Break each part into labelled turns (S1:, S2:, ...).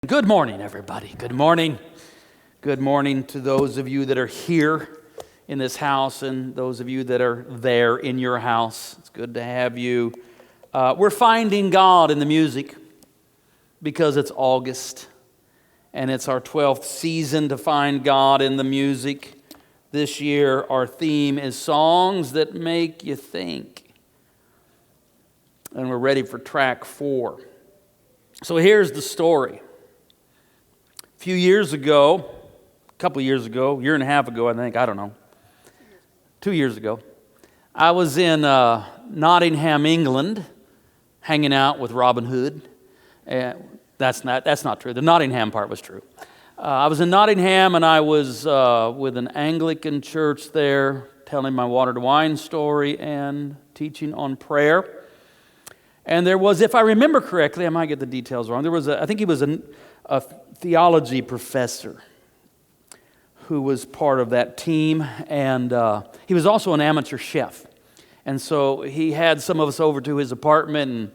S1: Good morning, everybody. Good morning. Good morning to those of you that are here in this house and those of you that are there in your house. It's good to have you. We're finding God in the music because it's August and it's our 12th season to find God in the music. This year, our theme is songs that make you think. And we're ready for track 4. So here's the story. A few years ago, a couple years ago, a year and a half ago, I think, I don't know, 2 years ago, I was in Nottingham, England, hanging out with Robin Hood. That's not true. The Nottingham part was true. I was in Nottingham, and I was with an Anglican church there, telling my water to wine story and teaching on prayer. And there was, if I remember correctly, I might get the details wrong, I think he was a theology professor who was part of that team, and he was also an amateur chef. And so he had some of us over to his apartment and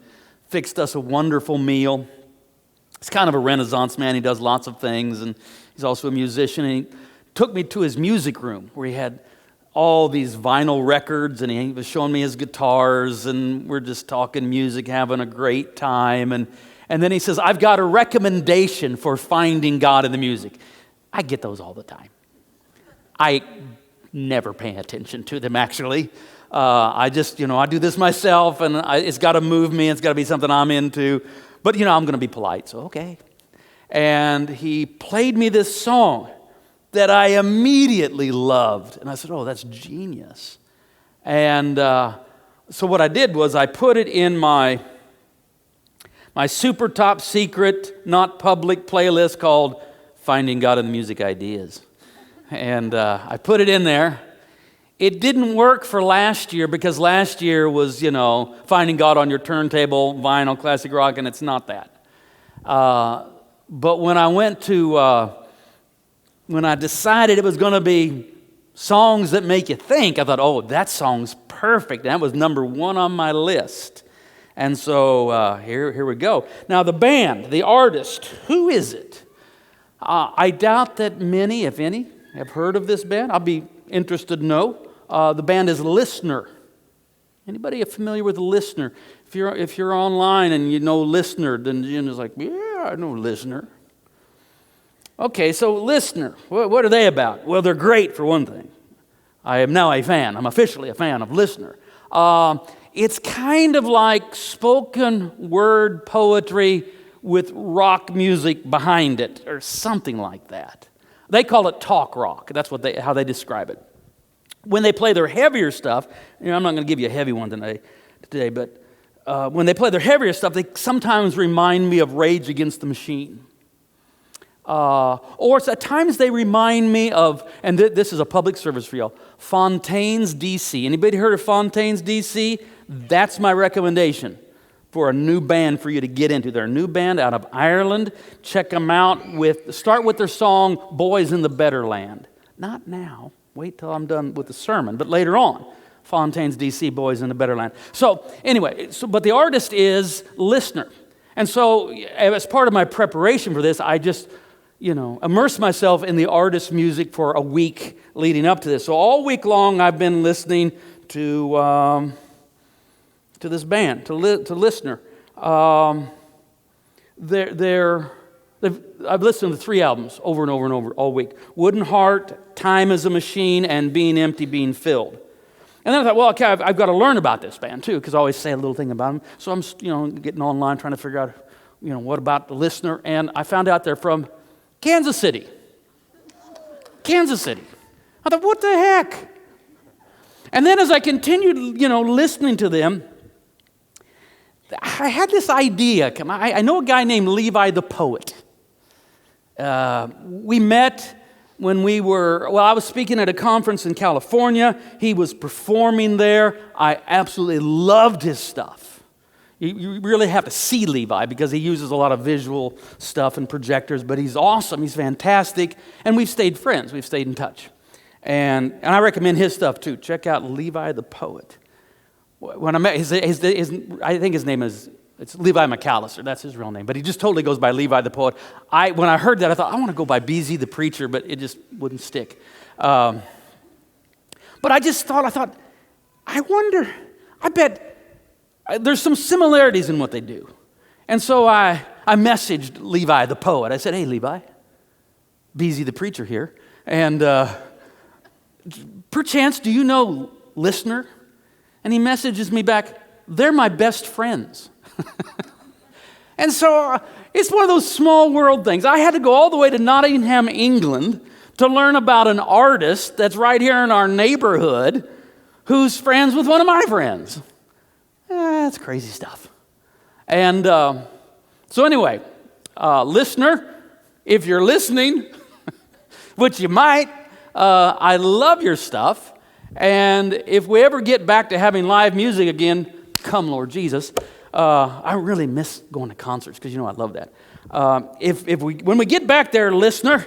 S1: fixed us a wonderful meal. He's kind of a Renaissance man. He does lots of things, and he's also a musician. And he took me to his music room where he had all these vinyl records, and he was showing me his guitars, and we're just talking music, having a great time. And then he says, I've got a recommendation for finding God in the music. I get those all the time. I never pay attention to them, actually. I just, I do this myself, and it's got to move me. It's got to be something I'm into. But, I'm going to be polite, so okay. And he played me this song that I immediately loved. And I said, oh, that's genius. And so what I did was I put it in my super top secret, not public playlist called Finding God in the Music Ideas. And I put it in there. It didn't work for last year because last year was, finding God on your turntable, vinyl, classic rock, and it's not that. But when I decided it was going to be songs that make you think, I thought, oh, that song's perfect. That was number 1 on my list. And so here we go. Now the band, the artist, who is it? I doubt that many, if any, have heard of this band. I'll be interested to know. The band is Listener. Anybody familiar with Listener? If you're online and you know Listener, then you're just like, yeah, I know Listener. Okay, so Listener, what are they about? Well, they're great for one thing. I am now a fan. I'm officially a fan of Listener. It's kind of like spoken word poetry with rock music behind it, or something like that. They call it talk rock. That's how they describe it. When they play their heavier stuff, I'm not going to give you a heavy one today, but when they play their heavier stuff, they sometimes remind me of Rage Against the Machine. Or at times they remind me of, and this is a public service for y'all, Fontaines, D.C. Anybody heard of Fontaines, D.C.? That's my recommendation for a new band for you to get into. They're a new band out of Ireland. Check them out. Start with their song, Boys in the Better Land. Not now. Wait till I'm done with the sermon, but later on. Fontaines, D.C., Boys in the Better Land. So anyway, but the artist is Listener. And so as part of my preparation for this, I just immerse myself in the artist's music for a week leading up to this. So all week long, I've been listening to this band, to Listener. I've listened to 3 albums over and over and over all week. Wooden Heart, Time is a Machine, and Being Empty, Being Filled. And then I thought, well, okay, I've got to learn about this band too, because I always say a little thing about them. So I'm, getting online trying to figure out, what about the Listener. And I found out they're from Kansas City. Kansas City. I thought, what the heck? And then as I continued, listening to them, I had this idea. I know a guy named Levi the Poet. We met when I was speaking at a conference in California. He was performing there. I absolutely loved his stuff. You really have to see Levi because he uses a lot of visual stuff and projectors, but he's awesome. He's fantastic. And we've stayed friends. We've stayed in touch. And I recommend his stuff too. Check out Levi the Poet. When I met, I think his name is It's Levi McAllister. That's his real name. But he just totally goes by Levi the poet. When I heard that, I thought, I want to go by BZ the preacher, but it just wouldn't stick. But I thought, I wonder, I bet there's some similarities in what they do. And so I messaged Levi the poet. I said, hey, Levi, BZ the preacher here. And perchance, do you know Listener? And he messages me back, they're my best friends. And so it's one of those small world things. I had to go all the way to Nottingham, England to learn about an artist that's right here in our neighborhood who's friends with one of my friends. That's crazy stuff. And so anyway, Listener, if you're listening, which you might, I love your stuff. And if we ever get back to having live music again, come Lord Jesus. I really miss going to concerts because I love that. When we get back there, Listener,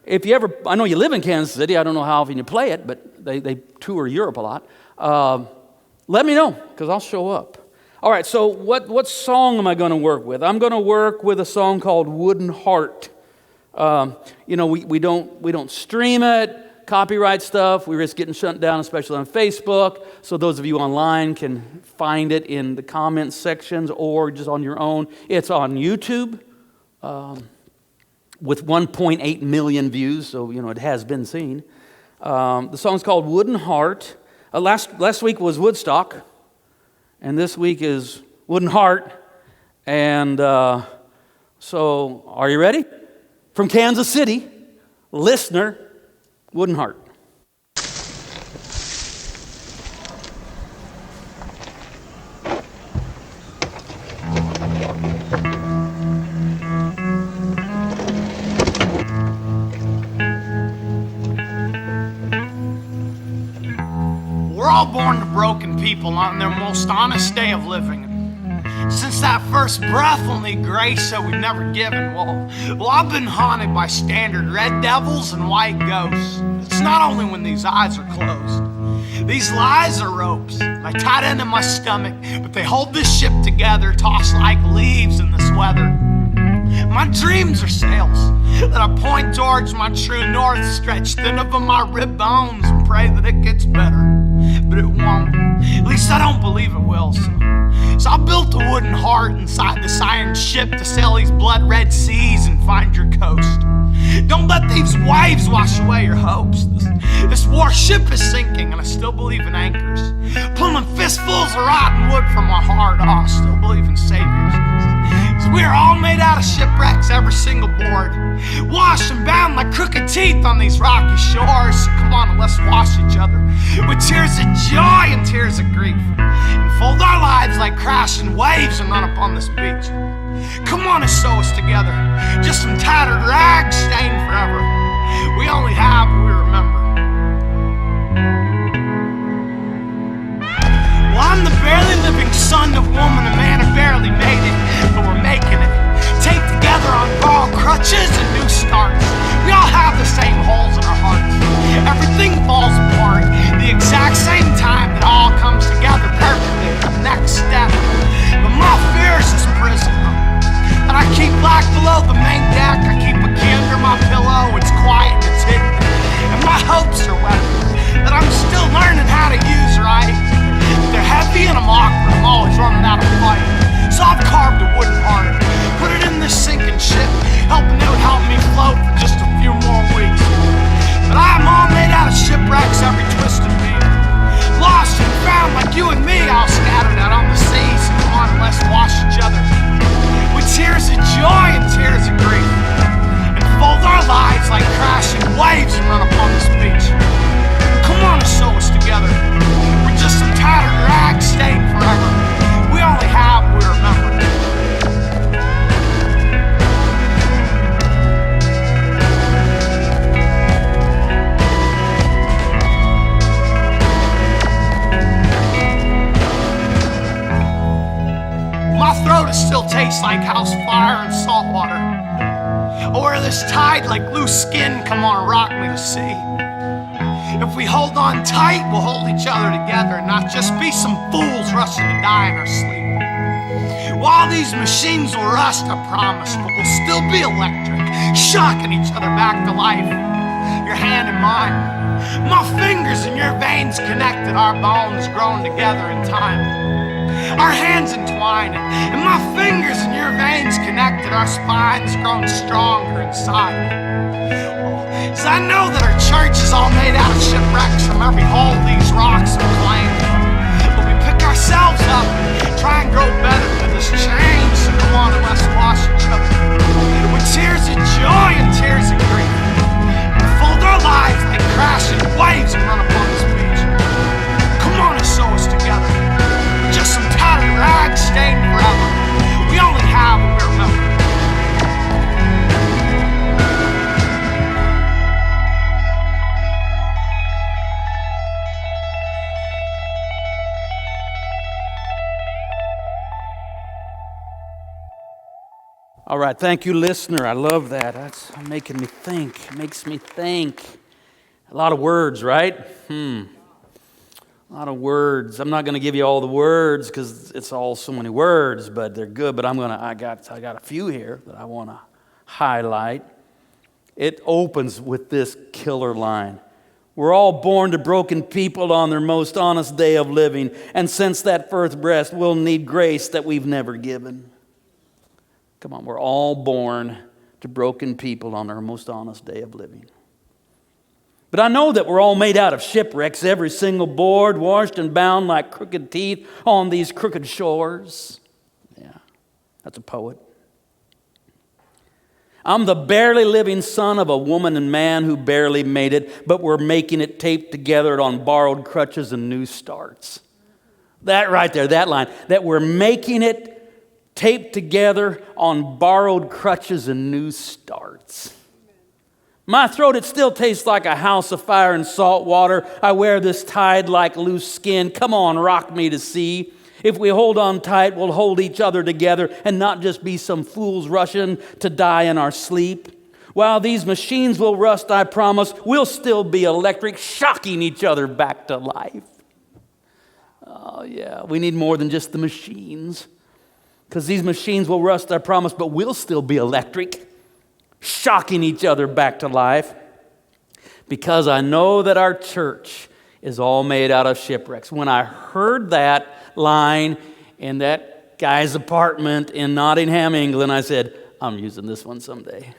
S1: if you ever, I know you live in Kansas City. I don't know how often you play it, but they tour Europe a lot. Let me know because I'll show up. All right. So what song am I going to work with? I'm going to work with a song called "Wooden Heart." We don't stream it. Copyright stuff, we risk getting shut down, especially on Facebook. So those of you online can find it in the comments sections or just on your own. It's on YouTube with 1.8 million views, so it has been seen. The song's called "Wooden Heart." Last week was Woodstock, and this week is Wooden Heart. And so, are you ready? From Kansas City, Listener, Wooden Heart.
S2: We're all born to broken people on their most honest day of living. Since that first breath, we'll need grace that we've never given. Well, I've been haunted by standard red devils and white ghosts. It's not only when these eyes are closed. These lies are ropes. I tied into my stomach, but they hold this ship together, tossed like leaves in this weather. My dreams are sails that I point towards my true north, stretch thin over my rib bones and pray that it gets better. But it won't. At least I don't believe it will. So I built a wooden heart inside this iron ship to sail these blood-red seas and find your coast. Don't let these waves wash away your hopes. This warship is sinking and I still believe in anchors. Pulling fistfuls of rotten wood from my heart, I still believe in saviors. We're all made out of shipwrecks, every single board. Washed and bound like crooked teeth on these rocky shores. So come on and let's wash each other with tears of joy and tears of grief. And fold our lives like crashing waves and run up on this beach. Come on and sew us together. Just some tattered rags stained forever. We only have what we remember. Well, I'm the barely living son of woman, a man who barely made it, but we're making it. Taped together on borrowed crutches and new starts. We all have the same holes in our hearts. Everything falls apart the exact same time that all comes together perfectly at the next step. But my fear is this prison that I keep locked below the main deck. I keep a key under my pillow. It's quiet and it's hidden. And my hopes are weapons that I'm still learning how to use right. They're heavy and I'm awkward, I'm always running out of fight. So I've carved a wooden heart, put it in this sinking ship, hoping it would help me float for just a few more weeks. But I'm all made out of shipwrecks, every twist and beam. Lost and found like you and me, all scattered out on the seas. So come on and let's wash each other with tears of joy and tears of grief. And fold our lives like crashing waves and run upon this beach. Come on and sew us together. We're just some tattered rags stained forever. We only have what we remember. My throat still tastes like house fire and salt water. Or this tide like loose skin, come on, rock me to sea. If we hold on tight, we'll hold each other together, not just be some fools rushing to die in our sleep. While these machines will rust, I promise, but we'll still be electric, shocking each other back to life. Your hand in mine, my fingers in your veins connected, our bones grown together in time. Our hands entwined, and my fingers in your veins connected, our spines grown stronger inside. So I know that our church is all made out of shipwrecks from every hole these rocks have claimed. But we pick ourselves up and try and grow better through this change. So come on and let's wash each other with tears of joy and tears of grief, and fold our lives like crashing waves and run upon this beach. Come on and sew us together, just some tattered rags stained forever. We only have what we remember.
S1: All right, thank you, listener. I love that. That's making me think. It makes me think. A lot of words, right? A lot of words. I'm not going to give you all the words because it's all so many words, but they're good. But I got a few here that I want to highlight. It opens with this killer line. We're all born to broken people on their most honest day of living, and since that first breath, we'll need grace that we've never given. Come on, we're all born to broken people on our most honest day of living. But I know that we're all made out of shipwrecks, every single board washed and bound like crooked teeth on these crooked shores. Yeah, that's a poet. I'm the barely living son of a woman and man who barely made it, but we're making it taped together on borrowed crutches and new starts. That right there, that line, that we're making it taped together on borrowed crutches and new starts. My throat, it still tastes like a house of fire and salt water. I wear this tied like loose skin. Come on, rock me to see. If we hold on tight, we'll hold each other together and not just be some fools rushing to die in our sleep. While these machines will rust, I promise, we'll still be electric, shocking each other back to life. Oh yeah, we need more than just the machines. Because these machines will rust, I promise, but we'll still be electric, shocking each other back to life. Because I know that our church is all made out of shipwrecks. When I heard that line in that guy's apartment in Nottingham, England, I said, I'm using this one someday.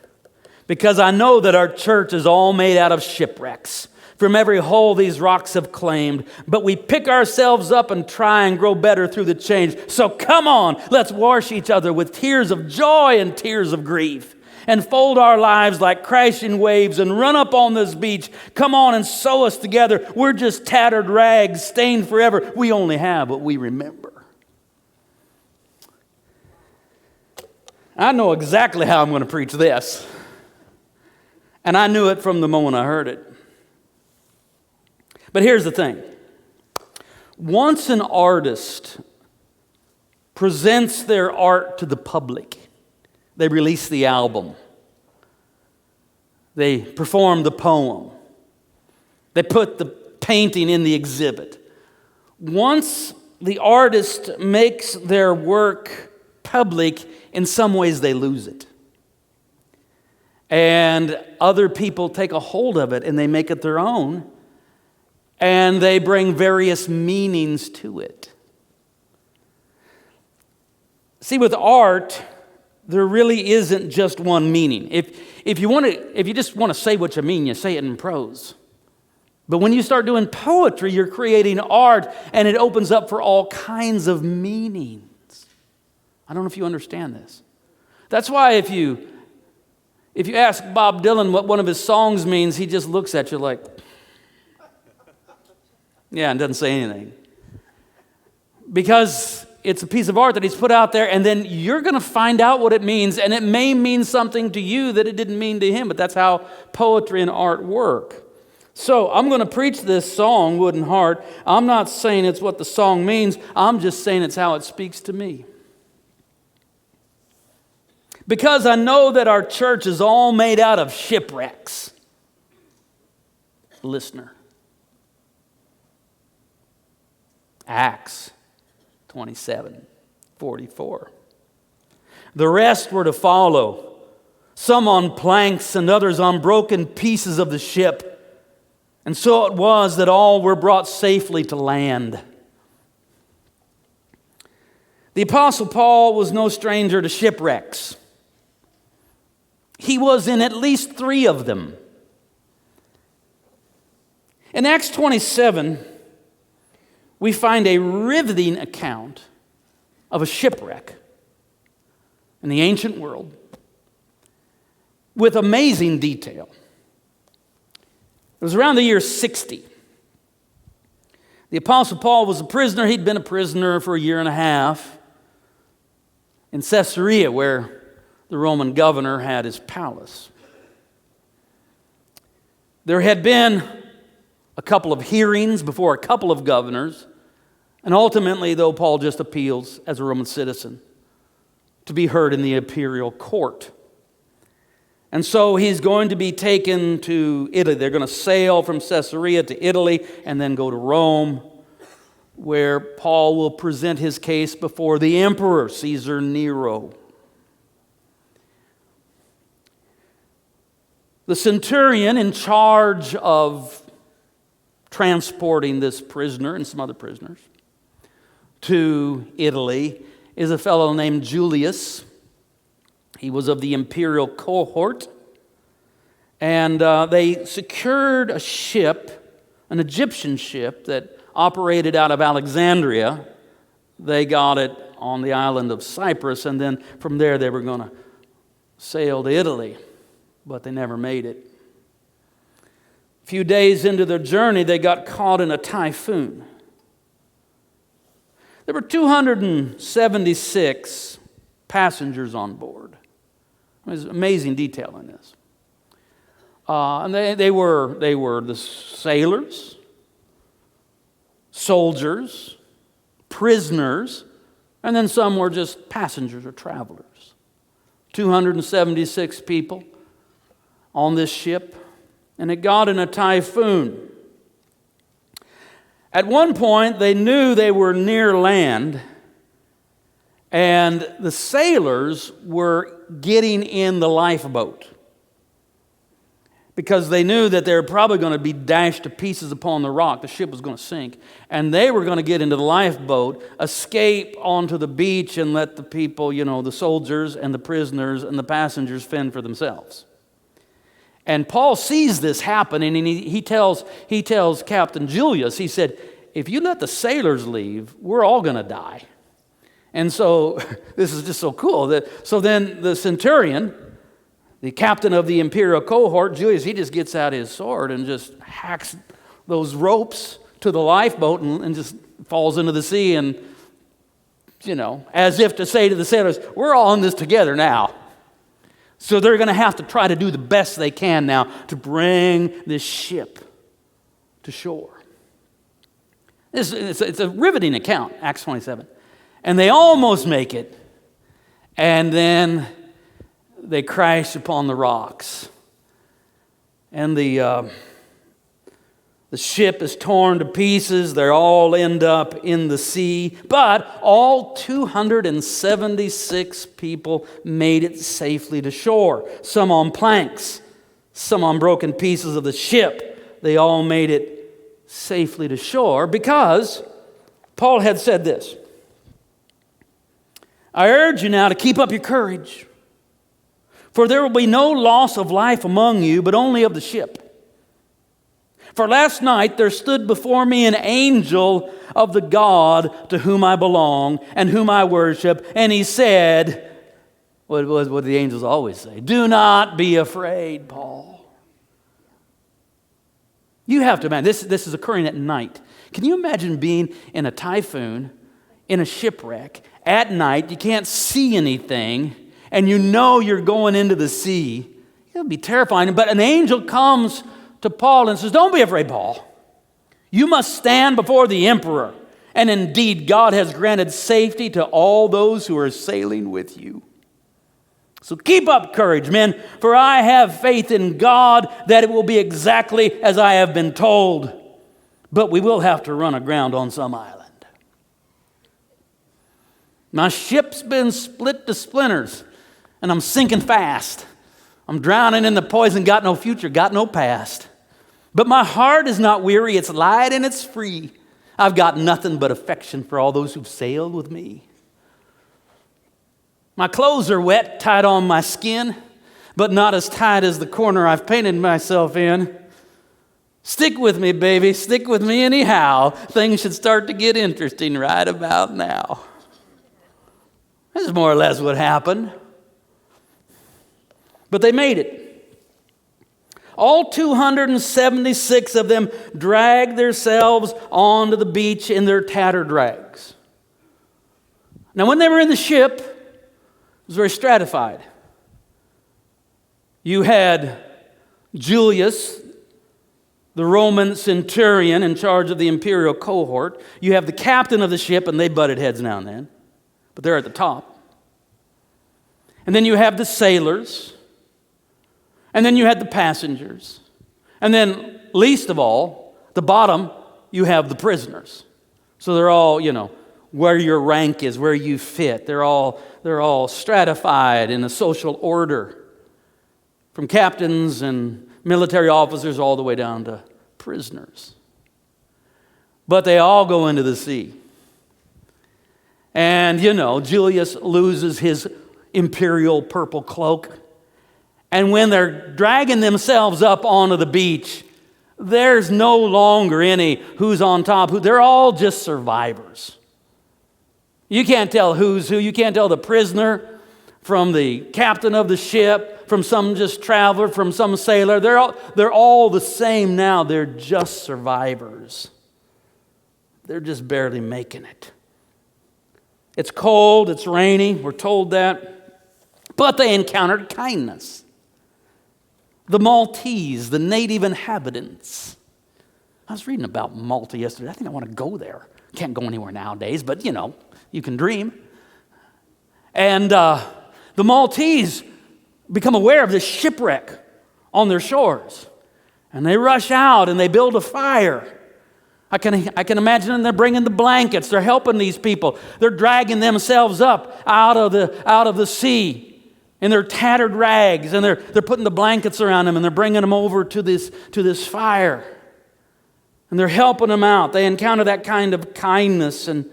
S1: Because I know that our church is all made out of shipwrecks. From every hole these rocks have claimed, but we pick ourselves up and try and grow better through the change. So come on, let's wash each other with tears of joy and tears of grief, and fold our lives like crashing waves and run up on this beach. Come on and sew us together. We're just tattered rags, stained forever. We only have what we remember. I know exactly how I'm going to preach this, and I knew it from the moment I heard it. But here's the thing. Once an artist presents their art to the public, they release the album, they perform the poem, they put the painting in the exhibit. Once the artist makes their work public, in some ways they lose it. And other people take a hold of it and they make it their own. And they bring various meanings to it. See, with art, there really isn't just one meaning. If you just want to say what you mean, you say it in prose. But when you start doing poetry, you're creating art, and it opens up for all kinds of meanings. I don't know if you understand this. That's why if you ask Bob Dylan what one of his songs means, he just looks at you like, yeah, and doesn't say anything. Because it's a piece of art that he's put out there, and then you're going to find out what it means, and it may mean something to you that it didn't mean to him, but that's how poetry and art work. So I'm going to preach this song, Wooden Heart. I'm not saying it's what the song means. I'm just saying it's how it speaks to me. Because I know that our church is all made out of shipwrecks. Listener. Acts 27:44. The rest were to follow, some on planks and others on broken pieces of the ship. And so it was that all were brought safely to land. The Apostle Paul was no stranger to shipwrecks. He was in at least 3 of them. In Acts 27, we find a riveting account of a shipwreck in the ancient world with amazing detail. It was around the year 60. The Apostle Paul was a prisoner. He'd been a prisoner for a year and a half in Caesarea, where the Roman governor had his palace. There had been a couple of hearings before a couple of governors, and ultimately, though, Paul just appeals as a Roman citizen to be heard in the imperial court. And so he's going to be taken to Italy. They're going to sail from Caesarea to Italy and then go to Rome, where Paul will present his case before the emperor, Caesar Nero. The centurion in charge of transporting this prisoner and some other prisoners to Italy is a fellow named Julius. He was of the imperial cohort, and they secured a ship, an Egyptian ship that operated out of Alexandria. They got it on the island of Cyprus, and then from there they were going to sail to Italy, but they never made it. A few days into their journey, they got caught in a typhoon. There were 276 passengers on board. There's amazing detail in this. And they were the sailors, soldiers, prisoners, and then some were just passengers or travelers. 276 people on this ship, and it got in a typhoon. At one point, they knew they were near land, and the sailors were getting in the lifeboat because they knew that they were probably going to be dashed to pieces upon the rock. The ship was going to sink, and they were going to get into the lifeboat, escape onto the beach, and let the people, the soldiers and the prisoners and the passengers fend for themselves. And Paul sees this happen, and he tells Captain Julius, he said, if you let the sailors leave, we're all going to die. And so this is just so cool. So then the centurion, the captain of the imperial cohort, Julius, he just gets out his sword and just hacks those ropes to the lifeboat and just falls into the sea, and, as if to say to the sailors, we're all in this together now. So they're going to have to try to do the best they can now to bring this ship to shore. It's a riveting account, Acts 27. And they almost make it. And then they crash upon the rocks. And the ship is torn to pieces. They all end up in the sea. But all 276 people made it safely to shore. Some on planks, some on broken pieces of the ship. They all made it safely to shore because Paul had said this. I urge you now to keep up your courage, for there will be no loss of life among you, but only of the ship. For last night there stood before me an angel of the God to whom I belong and whom I worship, and he said, what the angels always say, do not be afraid, Paul. You have to imagine, this is occurring at night. Can you imagine being in a typhoon, in a shipwreck, at night, you can't see anything, and you're going into the sea? It would be terrifying. But an angel comes to Paul and says, don't be afraid, Paul. You must stand before the emperor. And indeed, God has granted safety to all those who are sailing with you. So keep up courage, men, for I have faith in God that it will be exactly as I have been told. But we will have to run aground on some island. My ship's been split to splinters, and I'm sinking fast. I'm drowning in the poison, got no future, got no past. But my heart is not weary, it's light and it's free. I've got nothing but affection for all those who've sailed with me. My clothes are wet, tied on my skin, but not as tight as the corner I've painted myself in. Stick with me, baby, stick with me anyhow. Things should start to get interesting right about now. This is more or less what happened. But they made it. All 276 of them dragged themselves onto the beach in their tattered rags. Now, when they were in the ship, it was very stratified. You had Julius, the Roman centurion in charge of the imperial cohort. You have the captain of the ship, and they butted heads now and then, but they're at the top. And then you have the sailors. And then you had the passengers. And then, least of all, the bottom, you have the prisoners. So they're all, where your rank is, where you fit. They're all stratified in a social order, from captains and military officers all the way down to prisoners. But they all go into the sea. And, Julius loses his imperial purple cloak. And when they're dragging themselves up onto the beach, there's no longer any who's on top. They're all just survivors. You can't tell who's who. You can't tell the prisoner from the captain of the ship, from some just traveler, from some sailor. They're all the same now. They're just survivors. They're just barely making it. It's cold. It's rainy. We're told that. But they encountered kindness. The Maltese, the native inhabitants. I was reading about Malta yesterday. I think I want to go there. Can't go anywhere nowadays, but you can dream. And the Maltese become aware of this shipwreck on their shores. And they rush out and they build a fire. I can imagine them, they're bringing the blankets. They're helping these people. They're dragging themselves up out of the sea in their tattered rags, and they're putting the blankets around them, and they're bringing them over to this fire. And they're helping them out. They encounter that kind of kindness. And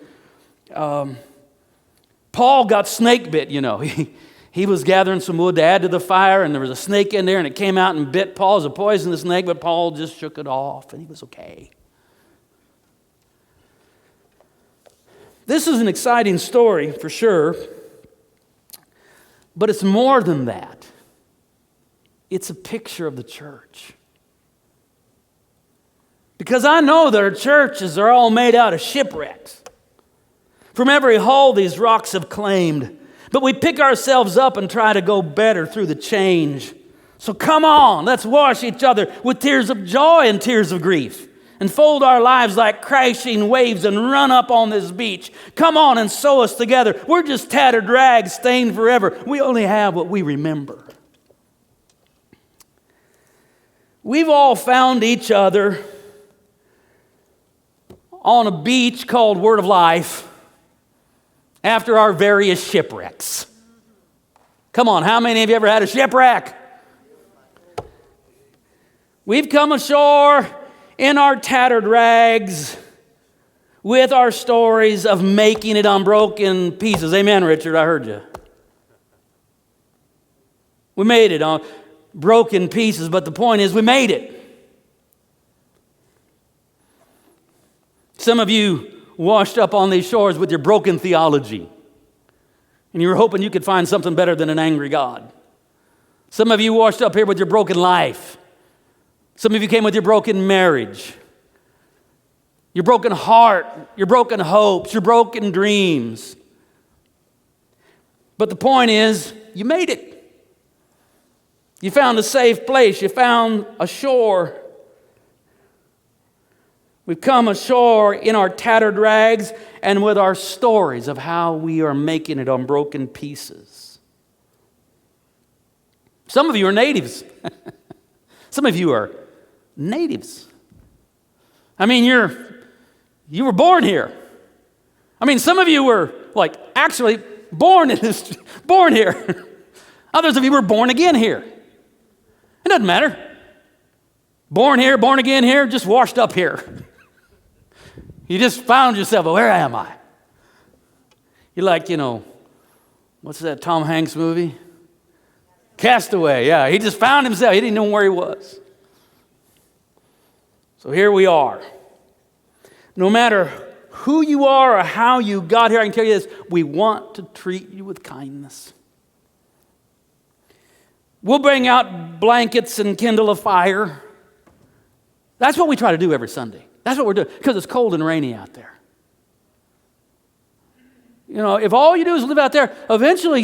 S1: Paul got snake bit, He was gathering some wood to add to the fire, and there was a snake in there, and it came out and bit Paul. It was a poisonous snake, but Paul just shook it off, and he was okay. This is an exciting story, for sure. But it's more than that. It's a picture of the church. Because I know that our churches are all made out of shipwrecks. From every hull these rocks have claimed. But we pick ourselves up and try to go better through the change. So come on, let's wash each other with tears of joy and tears of grief. And fold our lives like crashing waves and run up on this beach. Come on and sew us together. We're just tattered rags stained forever. We only have what we remember. We've all found each other on a beach called Word of Life after our various shipwrecks. Come on, how many of you ever had a shipwreck? We've come ashore in our tattered rags with our stories of making it on broken pieces. Amen, Richard, I heard you. We made it on broken pieces, but the point is we made it. Some of you washed up on these shores with your broken theology, and you were hoping you could find something better than an angry God. Some of you washed up here with your broken life. Some of you came with your broken marriage, your broken heart, your broken hopes, your broken dreams. But the point is, you made it. You found a safe place. You found a shore. We've come ashore in our tattered rags and with our stories of how we are making it on broken pieces. Some of you are natives. Some of you are natives. I mean, you were born here. I mean, some of you were like actually born here. Others of you were born again here. It doesn't matter. Born here, born again here, just washed up here. You just found yourself, where am I? You're like, what's that Tom Hanks movie? Castaway, yeah. He just found himself. He didn't know where he was. So here we are. No matter who you are or how you got here, I can tell you this, we want to treat you with kindness. We'll bring out blankets and kindle a fire. That's what we try to do every Sunday. That's what we're doing, because it's cold and rainy out there. If all you do is live out there, eventually,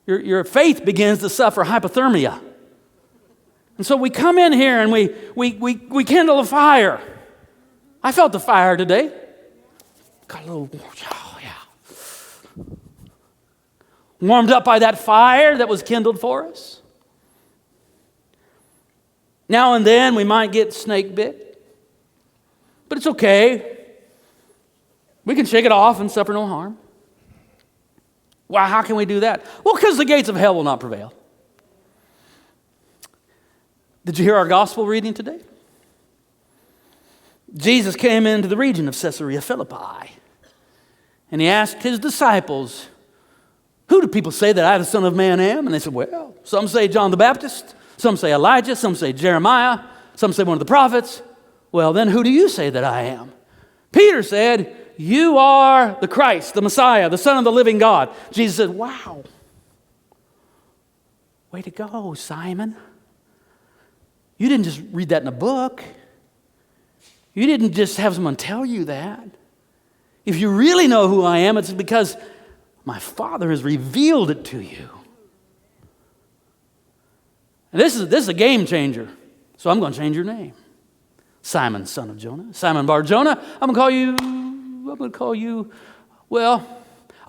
S1: your faith begins to suffer hypothermia. And so we come in here and we kindle a fire. I felt the fire today. Got a little, warmed up by that fire that was kindled for us. Now and then we might get snake bit, but it's okay. We can shake it off and suffer no harm. Why? How can we do that? Well, because the gates of hell will not prevail. Did you hear our gospel reading today? Jesus came into the region of Caesarea Philippi, and he asked his disciples, who do people say that I, the Son of Man, am? And they said, well, some say John the Baptist, some say Elijah, some say Jeremiah, some say one of the prophets. Well, then who do you say that I am? Peter said, you are the Christ, the Messiah, the Son of the living God. Jesus said, wow. Way to go, Simon. You didn't just read that in a book. You didn't just have someone tell you that. If you really know who I am, it's because my Father has revealed it to you. And this is a game changer. So I'm going to change your name. Simon, son of Jonah. Simon Bar-Jonah. I'm going to call you, well,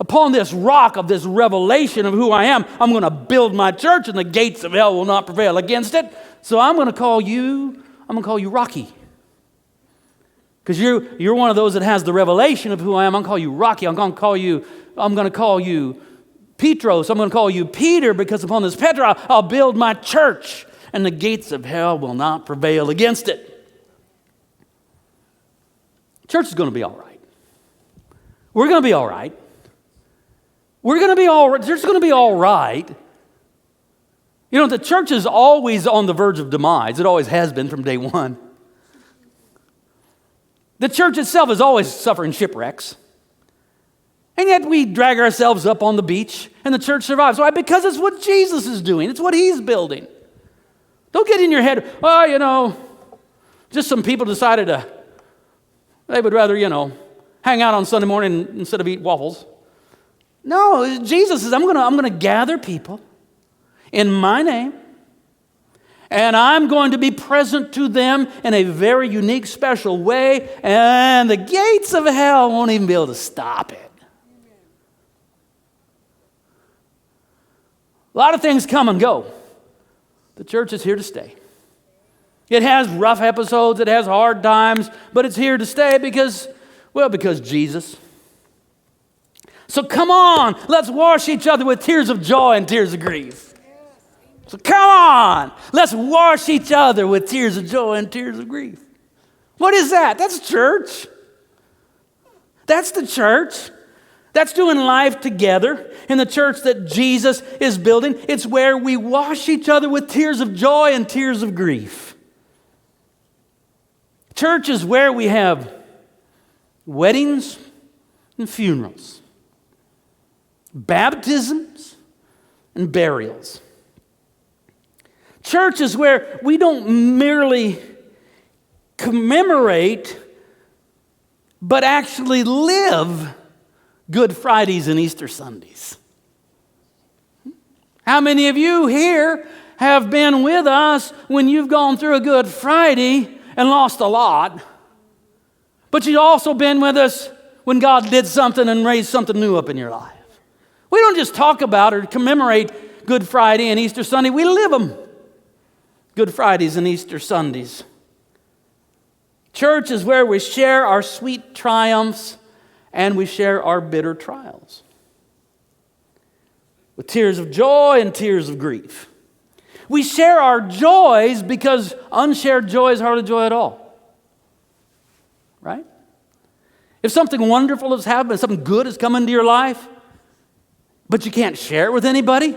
S1: upon this rock of this revelation of who I am, I'm going to build my church and the gates of hell will not prevail against it. So I'm going to call you Rocky. Because you're one of those that has the revelation of who I am. I'm going to call you Rocky. I'm going to call you Petros. I'm going to call you Peter, because upon this Petra I'll build my church and the gates of hell will not prevail against it. Church is going to be all right. We're going to be all right. We're going to be all right. Church is going to be all right. The church is always on the verge of demise. It always has been from day one. The church itself is always suffering shipwrecks. And yet we drag ourselves up on the beach and the church survives. Why? Because it's what Jesus is doing. It's what he's building. Don't get in your head, just some people decided they would rather, hang out on Sunday morning instead of eat waffles. No, Jesus says, I'm going to gather people in my name, and I'm going to be present to them in a very unique, special way, and the gates of hell won't even be able to stop it. A lot of things come and go. The church is here to stay. It has rough episodes, it has hard times, but it's here to stay because Jesus. So come on, let's wash each other with tears of joy and tears of grief. So come on, let's wash each other with tears of joy and tears of grief. What is that? That's church. That's the church. That's doing life together in the church that Jesus is building. It's where we wash each other with tears of joy and tears of grief. Church is where we have weddings and funerals, baptisms and burials. Church is where we don't merely commemorate, but actually live Good Fridays and Easter Sundays. How many of you here have been with us when you've gone through a Good Friday and lost a lot, but you've also been with us when God did something and raised something new up in your life? We don't just talk about or commemorate Good Friday and Easter Sunday, we live them. Good Fridays and Easter Sundays. Church is where we share our sweet triumphs and we share our bitter trials with tears of joy and tears of grief. We share our joys because unshared joy is hardly joy at all. Right? If something wonderful has happened, something good has come into your life, but you can't share it with anybody,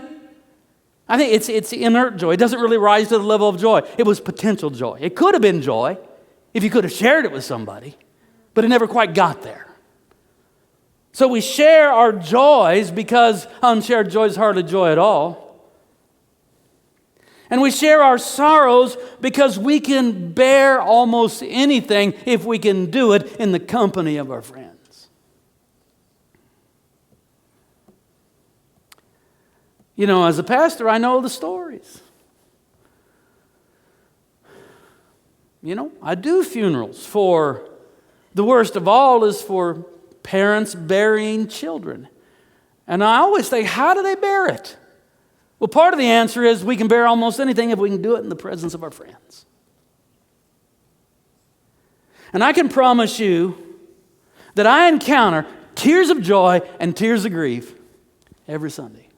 S1: I think it's inert joy. It doesn't really rise to the level of joy. It was potential joy. It could have been joy if you could have shared it with somebody, but it never quite got there. So we share our joys because unshared joy is hardly joy at all. And we share our sorrows because we can bear almost anything if we can do it in the company of our friends. You know, as a pastor, I know the stories. You know, I do funerals for, the worst of all is for parents burying children. And I always think, how do they bear it? Well, part of the answer is we can bear almost anything if we can do it in the presence of our friends. And I can promise you that I encounter tears of joy and tears of grief every Sunday.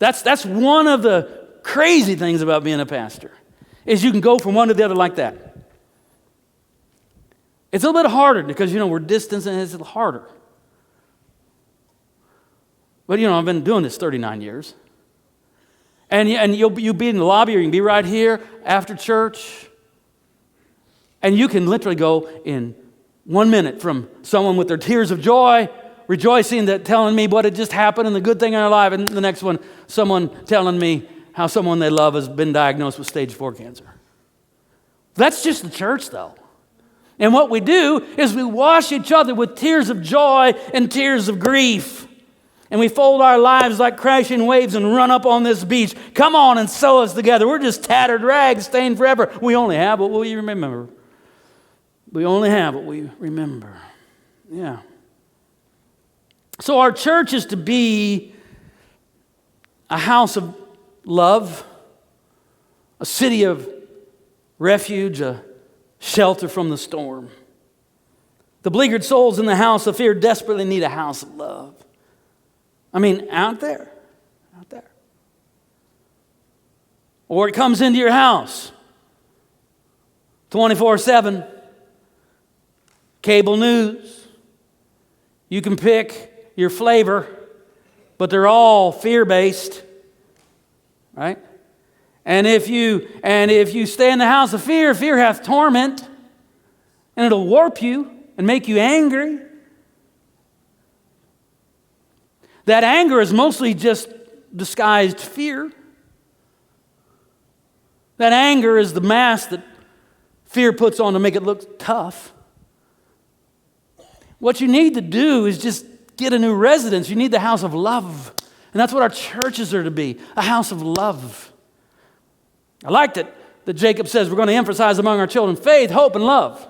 S1: That's one of the crazy things about being a pastor, is you can go from one to the other like that. It's a little bit harder because, we're distant and it's a little harder. But, I've been doing this 39 years. And you'll be in the lobby or you can be right here after church. And you can literally go in 1 minute from someone with their tears of joy, rejoicing, that telling me what had just happened and the good thing in their life. And the next one, someone telling me how someone they love has been diagnosed with stage 4 cancer. That's just the church, though. And what we do is we wash each other with tears of joy and tears of grief. And we fold our lives like crashing waves and run up on this beach. Come on and sew us together. We're just tattered rags stained forever. We only have what we remember. We only have what we remember. Yeah. So our church is to be a house of love, a city of refuge, a shelter from the storm. The beleaguered souls in the house of fear desperately need a house of love. Out there. Or it comes into your house 24/7. Cable news. You can pick your flavor, but they're all fear-based, right? And if you stay in the house of fear, fear hath torment, and it'll warp you and make you angry. That anger is mostly just disguised fear. That anger is the mask that fear puts on to make it look tough. What you need to do is just get a new residence. You need the house of love. And that's what our churches are to be, a house of love. I like that Jacob says we're going to emphasize among our children faith, hope, and love.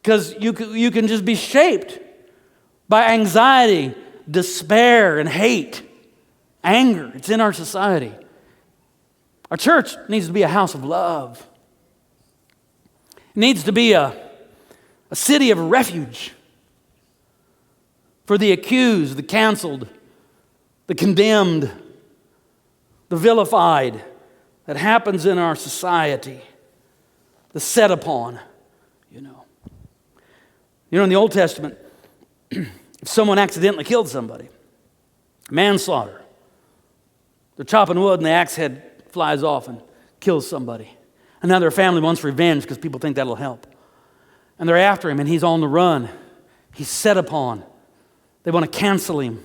S1: Because you can just be shaped by anxiety, despair, and hate. Anger, it's in our society. Our church needs to be a house of love. It needs to be a city of refuge for the accused, the canceled, the condemned, the vilified that happens in our society, the set upon, in the Old Testament, if someone accidentally killed somebody, manslaughter, they're chopping wood and the axe head flies off and kills somebody. And now their family wants revenge because people think that'll help. And they're after him and he's on the run. He's set upon. They want to cancel him.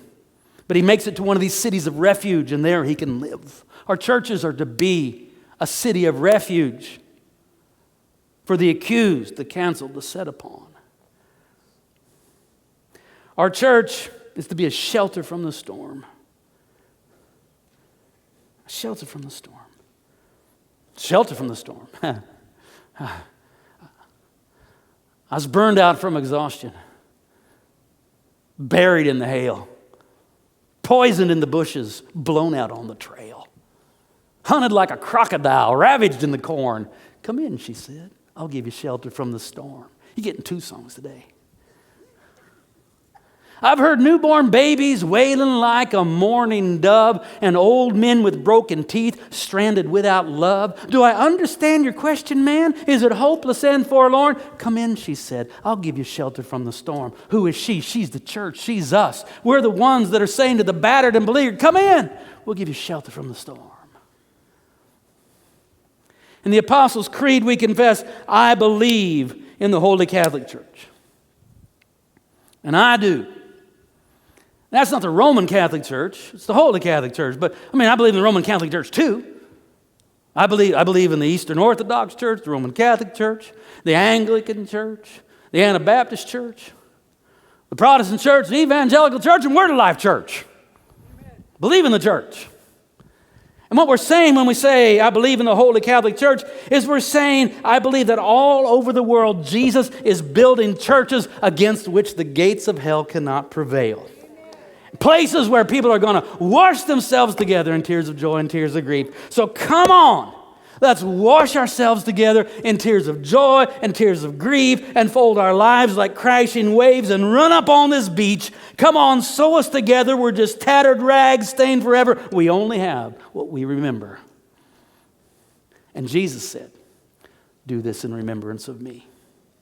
S1: But he makes it to one of these cities of refuge and there he can live. Our churches are to be a city of refuge for the accused, the canceled, the set upon. Our church is to be a shelter from the storm. A shelter from the storm. Shelter from the storm. I was burned out from exhaustion. Buried in the hail. Poisoned in the bushes. Blown out on the trail. Hunted like a crocodile. Ravaged in the corn. Come in, she said. I'll give you shelter from the storm. You're getting 2 songs today. I've heard newborn babies wailing like a mourning dove and old men with broken teeth stranded without love. Do I understand your question, man? Is it hopeless and forlorn? Come in, she said. I'll give you shelter from the storm. Who is she? She's the church. She's us. We're the ones that are saying to the battered and beleaguered, come in. We'll give you shelter from the storm. In the Apostles' Creed, we confess, I believe in the Holy Catholic Church. And I do. That's not the Roman Catholic Church. It's the Holy Catholic Church. But, I believe in the Roman Catholic Church too. I believe in the Eastern Orthodox Church, the Roman Catholic Church, the Anglican Church, the Anabaptist Church, the Protestant Church, the Evangelical Church, and we're the Life Church. Amen. Believe in the church. And what we're saying when we say, I believe in the Holy Catholic Church, is we're saying, I believe that all over the world, Jesus is building churches against which the gates of hell cannot prevail. Places where people are going to wash themselves together in tears of joy and tears of grief. So come on, let's wash ourselves together in tears of joy and tears of grief and fold our lives like crashing waves and run up on this beach. Come on, sew us together. We're just tattered rags stained forever. We only have what we remember. And Jesus said, do this in remembrance of me.